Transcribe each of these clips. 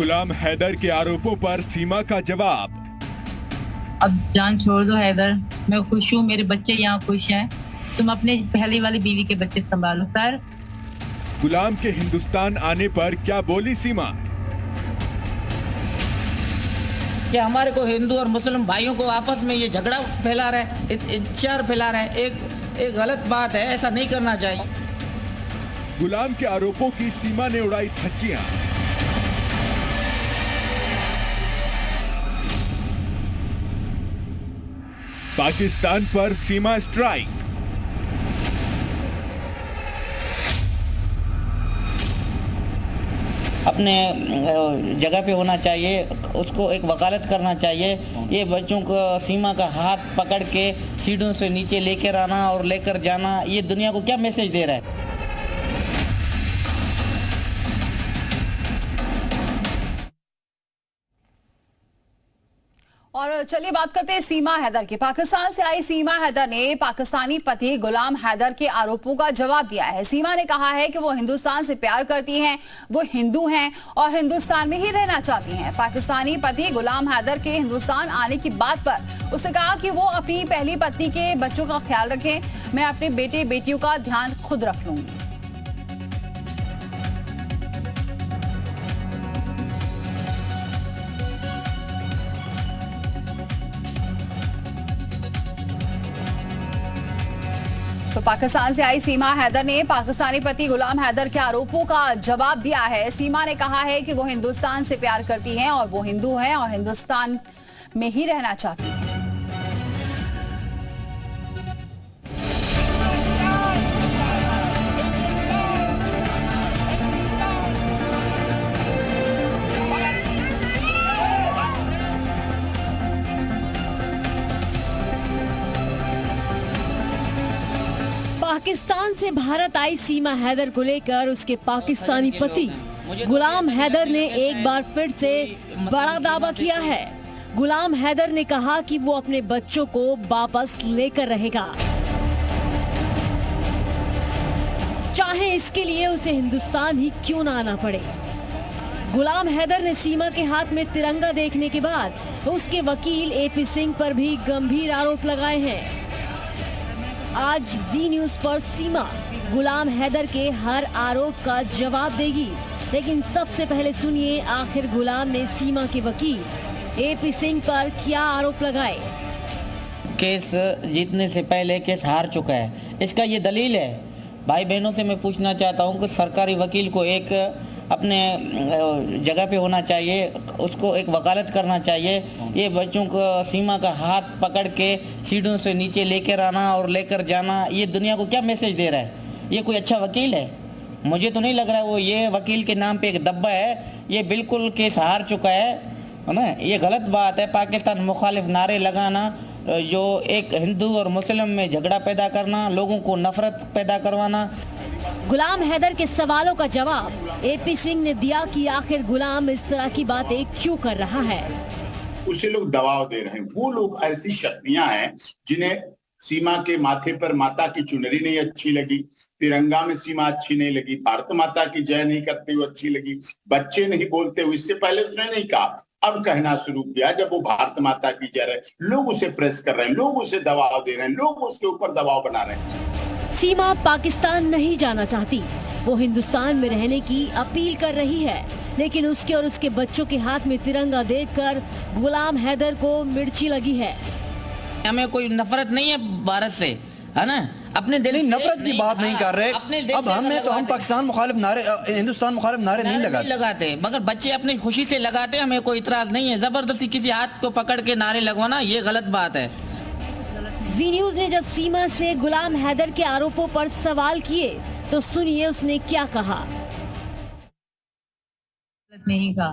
गुलाम हैदर के आरोपों पर सीमा का जवाब। अब जान छोड़ दो हैदर, मैं खुश हूँ, मेरे बच्चे यहाँ खुश हैं, तुम अपने पहली वाली बीवी के बच्चे संभालो। सर, गुलाम के हिंदुस्तान आने पर क्या बोली सीमा? कि हमारे को हिंदू और मुस्लिम भाइयों को आपस में ये झगड़ा फैला रहा है, इच्छा फैला रहा है, एक गलत बात है, ऐसा नहीं करना चाहिए। गुलाम के आरोपों की सीमा ने उड़ाई धज्जियां। पाकिस्तान पर सीमा स्ट्राइक। अपने जगह पे होना चाहिए, उसको एक वकालत करना चाहिए। ये बच्चों को सीमा का हाथ पकड़ के सीढ़ियों से नीचे लेकर आना और लेकर जाना, ये दुनिया को क्या मैसेज दे रहा है? और चलिए बात करते हैं सीमा हैदर की। पाकिस्तान से आई सीमा हैदर ने पाकिस्तानी पति गुलाम हैदर के आरोपों का जवाब दिया है। सीमा ने कहा है कि वो हिंदुस्तान से प्यार करती हैं, वो हिंदू हैं और हिंदुस्तान में ही रहना चाहती हैं। पाकिस्तानी पति गुलाम हैदर के हिंदुस्तान आने की बात पर उसने कहा कि वो अपनी पहली पत्नी के बच्चों का ख्याल रखें, मैं अपने बेटे बेटियों का ध्यान खुद रख लूंगी। तो पाकिस्तान से आई सीमा हैदर ने पाकिस्तानी पति गुलाम हैदर के आरोपों का जवाब दिया है। सीमा ने कहा है कि वो हिंदुस्तान से प्यार करती हैं और वो हिंदू हैं और हिंदुस्तान में ही रहना चाहती हैं। पाकिस्तान से भारत आई सीमा हैदर को लेकर उसके पाकिस्तानी पति गुलाम हैदर ने एक बार फिर से बड़ा दावा किया है। गुलाम हैदर ने कहा कि वो अपने बच्चों को वापस लेकर रहेगा, चाहे इसके लिए उसे हिंदुस्तान ही क्यों ना आना पड़े। गुलाम हैदर ने सीमा के हाथ में तिरंगा देखने के बाद उसके वकील एपी सिंह पर भी गंभीर आरोप लगाए हैं। आज जी न्यूज पर सीमा गुलाम हैदर के हर आरोप का जवाब देगी, लेकिन सबसे पहले सुनिए आखिर गुलाम ने सीमा के वकील एपी सिंह पर क्या आरोप लगाए। केस जीतने से पहले केस हार चुका है, इसका ये दलील है। भाई बहनों से मैं पूछना चाहता हूँ कि सरकारी वकील को एक अपने जगह पे होना चाहिए, उसको एक वकालत करना चाहिए। ये बच्चों को सीमा का हाथ पकड़ के सीढ़ियों से नीचे लेकर आना और लेकर जाना, ये दुनिया को क्या मैसेज दे रहा है? ये कोई अच्छा वकील है? मुझे तो नहीं लग रहा वो ये वकील के नाम पे एक दब्बा है। ये बिल्कुल केस हार चुका है ना। ये गलत बात है। पाकिस्तान मुखालिफ नारे लगाना, जो एक हिंदू और मुस्लिम में झगड़ा पैदा करना, लोगों को नफरत पैदा करवाना। गुलाम हैदर के सवालों का जवाब एपी सिंह ने दिया कि आखिर गुलाम इस तरह की बातें क्यों कर रहा है। उसे लोग दबाव दे रहे हैं। वो लोग ऐसी शक्तियां हैं जिन्हें सीमा के माथे पर माता की चुनरी नहीं अच्छी लगी, तिरंगा में सीमा अच्छी नहीं लगी, भारत माता की जय नहीं करते हुए अच्छी लगी, बच्चे नहीं बोलते हुए। इससे पहले उसने नहीं कहा, अब कहना शुरू किया जब वो भारत माता की जय है। लोग उसे प्रेस कर रहे हैं, लोग उसे दबाव दे रहे हैं, लोग उसके ऊपर दबाव बना रहे हैं। सीमा पाकिस्तान नहीं जाना चाहती, वो हिंदुस्तान में रहने की अपील कर रही है, लेकिन उसके और उसके बच्चों के हाथ में तिरंगा देखकर गुलाम हैदर को मिर्ची लगी है। हमें कोई नफरत नहीं है भारत से, है ना। अपने दिल नहीं, नफरत की बात नहीं कर रहे। अब हम पाकिस्तान मुखालिफ नारे, हिंदुस्तान मुखालिफ नारे नहीं लगाते, मगर बच्चे अपनी खुशी से लगाते हैं, हमें कोई इतराज नहीं है। जबरदस्ती किसी हाथ को पकड़ के नारे लगवाना ये गलत बात है। जी न्यूज ने जब सीमा से गुलाम हैदर के आरोपों पर सवाल किए तो सुनिए उसने क्या कहा। नहीं कहा।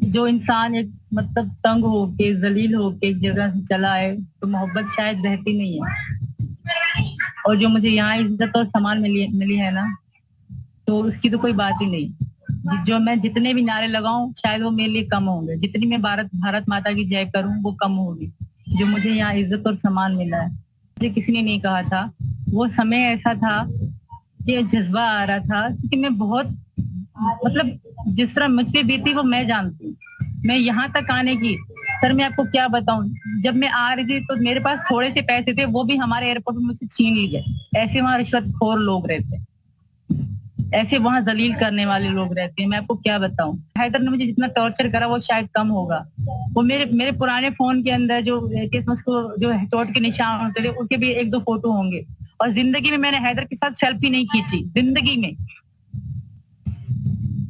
जो इंसान एक मतलब तंग होके जलील होके एक जगह से चला है तो मोहब्बत शायद रहती नहीं है। और जो मुझे यहाँ इज्जत और सम्मान मिली है ना, तो उसकी तो कोई बात ही नहीं। जो मैं जितने भी नारे लगाऊं शायद वो मेरे लिए कम होंगे, जितनी मैं भारत माता की जय करूं वो कम होगी। जो मुझे यहाँ इज्जत और सम्मान मिला है, मुझे किसी ने नहीं कहा था। वो समय ऐसा था कि जज्बा आ रहा था कि मैं बहुत मतलब जिस तरह मुझ पे बीती वो मैं जानती हूँ। मैं यहाँ तक आने की, सर मैं आपको क्या बताऊं, जब मैं आ रही थी तो मेरे पास थोड़े से पैसे थे, वो भी हमारे एयरपोर्ट में मुझसे छीन लिए गए। ऐसे वहाँ रिश्वतखोर लोग रहते हैं, ऐसे वहाँ जलील करने वाले लोग रहते हैं। मैं आपको क्या बताऊं, हैदर ने मुझे जितना टॉर्चर करा वो शायद कम होगा। वो मेरे पुराने फोन के अंदर जो क्रिसमस को जो चोट के निशान होते थे उसके भी 1-2 फोटो होंगे। और जिंदगी में मैंने हैदर के साथ सेल्फी नहीं खींची, जिंदगी में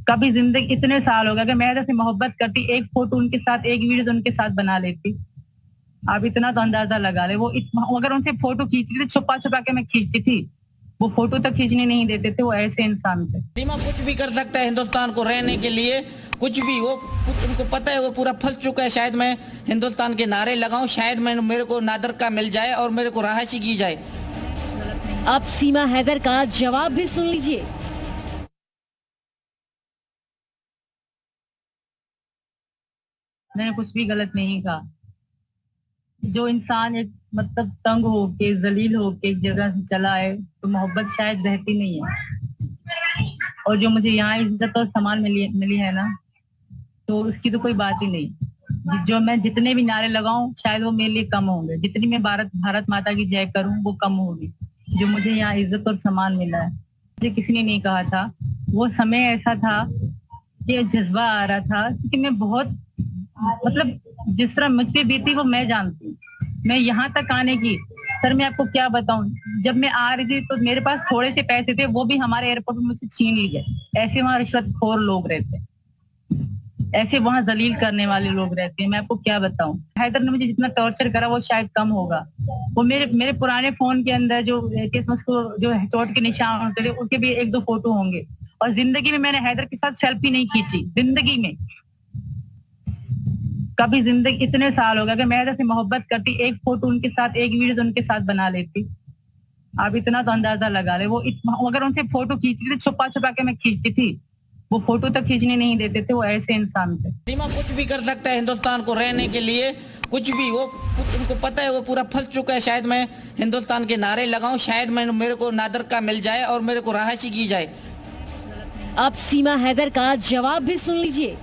कभी। जिंदगी इतने साल हो गए, अगर मैं हैदर से मोहब्बत करती, एक फोटो उनके साथ, एक वीडियो उनके साथ बना लेती। आप इतना तो अंदाजा लगा ले, वो अगर उनसे फोटो खींचती थी छुपा छुपा के मैं खींचती थी, वो फोटो तक खींचने नहीं देते थे। वो ऐसे इंसान थे। सीमा कुछ भी कर सकता है हिंदुस्तान को रहने के लिए, कुछ भी। वो उनको पता है वो पूरा फंस चुका है। शायद मैं हिंदुस्तान के नारे लगाऊं, शायद मेरे को नादर का मिल जाए और मेरे को रहायशी की जाए। अब सीमा हैदर का जवाब भी सुन लीजिए। मैंने कुछ भी गलत नहीं कहा। जो इंसान एक मतलब तंग होके, जलील होके एक जगह से चला है तो मोहब्बत शायद रहती नहीं है। और जो मुझे यहाँ इज्जत और सम्मान मिली है ना, तो उसकी तो कोई बात ही नहीं। जो मैं जितने भी नारे लगाऊं शायद वो मेरे लिए कम होंगे, जितनी मैं भारत माता की जय करूं वो कम होगी। जो मुझे यहाँ इज्जत और सम्मान मिला है, मुझे किसी ने नहीं कहा था। वो समय ऐसा था कि जज्बा आ रहा था कि मैं बहुत मतलब जिस तरह मुझ पे बीती वो मैं जानती हूँ। मैं यहाँ तक आने की, सर मैं आपको क्या बताऊं, जब मैं आ रही थी तो मेरे पास थोड़े से पैसे थे, वो भी हमारे एयरपोर्ट में मुझसे छीन लिए गए। ऐसे वहाँ रिश्वतखोर लोग रहते हैं, ऐसे वहाँ जलील करने वाले लोग रहते हैं। मैं आपको क्या बताऊं, हैदर ने मुझे जितना टॉर्चर करा वो शायद कम होगा। वो मेरे पुराने फोन के अंदर जो क्रिसमस को जो चोट के निशान होते थे उसके भी 1-2 फोटो होंगे। और जिंदगी में मैंने हैदर के साथ सेल्फी नहीं खींची, जिंदगी में कभी। जिंदगी इतने साल हो गए, अगर मैं हैदर से मोहब्बत करती, एक फोटो उनके साथ, एक वीडियो उनके साथ बना लेती। आप इतना तो अंदाजा लगा ले, वो अगर उनसे फोटो खींचती थी छुपा छुपा के मैं खींचती थी, वो फोटो तक खींचने नहीं देते थे। वो ऐसे इंसान थे। सीमा कुछ भी कर सकता है हिंदुस्तान को रहने के लिए, कुछ भी। वो उनको पता है वो पूरा फंस चुका है। शायद मैं हिंदुस्तान के नारे लगाऊं, शायद मेरे को नादर का मिल जाए और मेरे को रहायशी की जाए। अब सीमा हैदर का जवाब भी सुन लीजिए।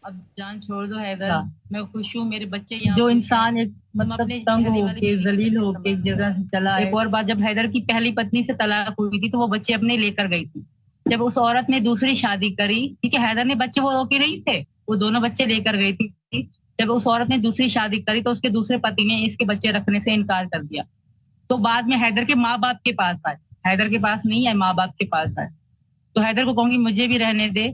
अब जान छोड़ दो हैदर, मैं खुश हूँ, मेरे बच्चे यहाँ। जो इंसान एक मतलब तंग होके, जलील होके एक जगह से चला। एक और बात, जब हैदर की पहली पत्नी से तलाक हुई थी तो वो बच्चे अपने लेकर गई थी। जब उस औरत ने दूसरी शादी करी, ठीक है, हैदर ने बच्चे वो रोके नहीं थे, वो दोनों बच्चे लेकर गई थी। जब उस औरत ने दूसरी शादी करी तो उसके दूसरे पति ने इसके बच्चे रखने से इनकार कर दिया। तो बाद में हैदर के माँ बाप के पास आए, हैदर के पास नहीं है, माँ बाप के पास आए। तो हैदर को कहूंगी मुझे भी रहने दे,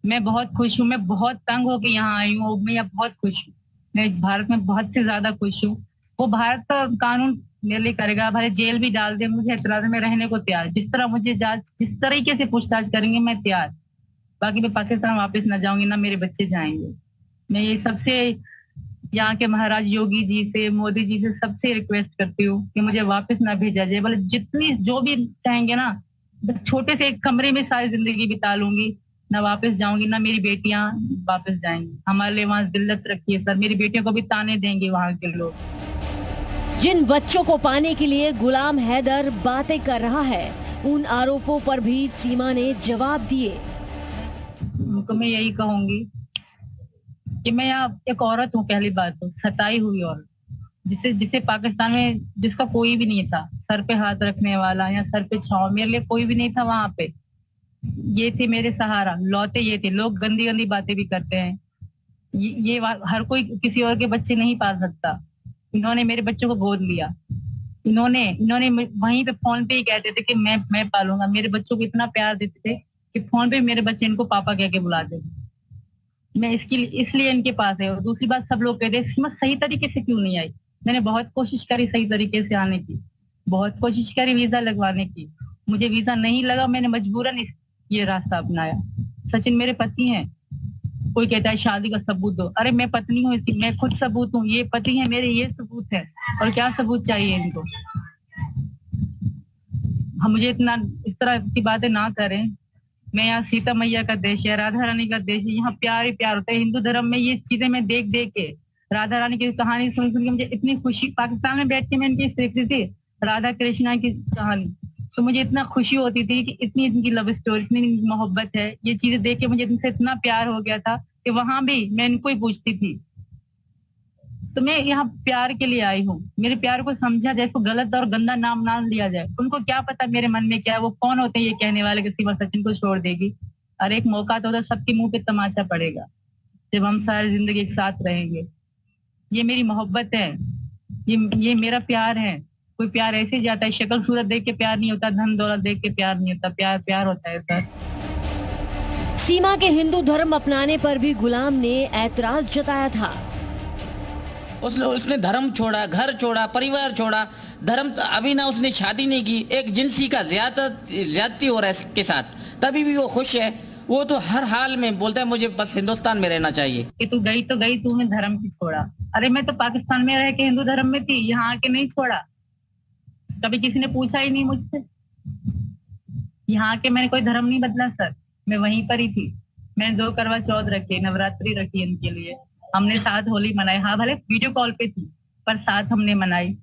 मैं बहुत खुश हूँ, मैं बहुत तंग होके यहाँ आई हूँ, मैं यहाँ बहुत खुश हूँ। मैं भारत में बहुत से ज्यादा खुश हूँ। वो भारत का कानून मेरे लिए करेगा, भले जेल भी डाल दे, मुझे एतराज में रहने को तैयार। जिस तरह मुझे जिस तरीके से पूछताछ करेंगे मैं तैयार। बाकी मैं पाकिस्तान वापस ना जाऊंगी, ना मेरे बच्चे जाएंगे। मैं ये सबसे यहाँ के महाराज योगी जी से, मोदी जी से सबसे रिक्वेस्ट करती हूँ कि मुझे वापस ना भेजा जाए। भले जितनी जो भी कहेंगे ना, छोटे से एक कमरे में सारी जिंदगी बिता लूंगी, ना वापस जाऊंगी, ना मेरी बेटियां वापस जाएंगी। हमारे लिए वहां जिल्लत रखी है सर, मेरी बेटियों को भी ताने देंगे वहां के लोग। जिन बच्चों को पाने के लिए गुलाम हैदर बातें कर रहा है, उन आरोपों पर भी सीमा ने जवाब दिए। उनको मैं यही कहूंगी कि मैं यहाँ एक औरत हूँ, पहली बात तो सताई हुई औरत, जिसे पाकिस्तान में जिसका कोई भी नहीं था, सर पे हाथ रखने वाला या सर पे छांव, मेरे लिए कोई भी नहीं था वहां पे। ये थे मेरे सहारा, लौटे ये थे। लोग गंदी गंदी बातें भी करते हैं, ये हर कोई किसी और के बच्चे नहीं पाल सकता। इन्होंने मेरे बच्चों को गोद लिया, इन्होंने वहीं पे फोन पे ही कहते थे कि मैं पालूंगा। मेरे बच्चों को इतना प्यार देते थे कि फोन पे मेरे बच्चे इनको पापा कह के बुलाते थे। मैं इसलिए इनके पास है। और दूसरी बात, सब लोग कहते हैं सही तरीके से क्यों नहीं आई। मैंने बहुत कोशिश करी सही तरीके से आने की, बहुत कोशिश करी वीजा लगवाने की, मुझे वीजा नहीं लगा। मैंने मजबूरन ये रास्ता अपनाया। सचिन मेरे पति हैं, कोई कहता है शादी का सबूत दो, अरे मैं पत्नी हूँ इसकी, मैं खुद सबूत हूँ। ये पति है मेरे, ये सबूत है। और क्या सबूत चाहिए इनको। हम मुझे इतना इस तरह की बातें ना करें। मैं यहाँ सीता मैया का देश है, राधा रानी का देश है, यहाँ प्यार ही प्यार होता है। हिंदू धर्म में ये चीजें मैं देख देख के, राधा रानी की कहानी सुन सुन के मुझे इतनी खुशी। पाकिस्तान में बैठ के मैं इनकी सीखती थी राधा कृष्णा की कहानी, तो मुझे इतना खुशी होती थी कि इतनी इनकी लव स्टोरी, इतनी इनकी मोहब्बत है। ये चीजें देख के मुझे इनसे इतना प्यार हो गया था कि वहां भी मैं इनको ही पूछती थी। तो मैं यहाँ प्यार के लिए आई हूँ, मेरे प्यार को समझा जाए, इसको गलत और गंदा नाम ना लिया जाए। उनको क्या पता मेरे मन में क्या है, वो कौन होते हैं ये कहने वाले कि सीमा सचिन को छोड़ देगी। और एक मौका तो होता, सबके मुंह पे तमाचा पड़ेगा जब हम सारी जिंदगी एक साथ रहेंगे। ये मेरी मोहब्बत है, ये मेरा प्यार है। कोई प्यार ऐसे ही जाता है, शक्ल सूरत देख के प्यार नहीं होता, धन दौलत देख के प्यार नहीं होता, प्यार प्यार होता है सर। सीमा के हिंदू धर्म अपनाने पर भी गुलाम ने ऐतराज जताया था। उसने धर्म छोड़ा, घर छोड़ा, परिवार छोड़ा, धर्म अभी ना उसने शादी नहीं की, एक जिनसी का ज्यादती हो रहा है इसके साथ, तभी भी वो खुश है। वो तो हर हाल में बोलता है मुझे बस हिंदुस्तान में रहना चाहिए। कि तू गई तो गई, तूने धर्म की छोड़ा। अरे मैं तो पाकिस्तान में रह के हिंदू धर्म में थी, यहाँ आके नहीं छोड़ा। कभी किसी ने पूछा ही नहीं मुझसे। यहाँ आके मैंने कोई धर्म नहीं बदला सर, मैं वहीं पर ही थी। मैंने 2 करवा चौथ रखी, नवरात्रि रखी इनके लिए। हमने साथ होली मनाई। हाँ भले वीडियो कॉल पे थी, पर साथ हमने मनाई।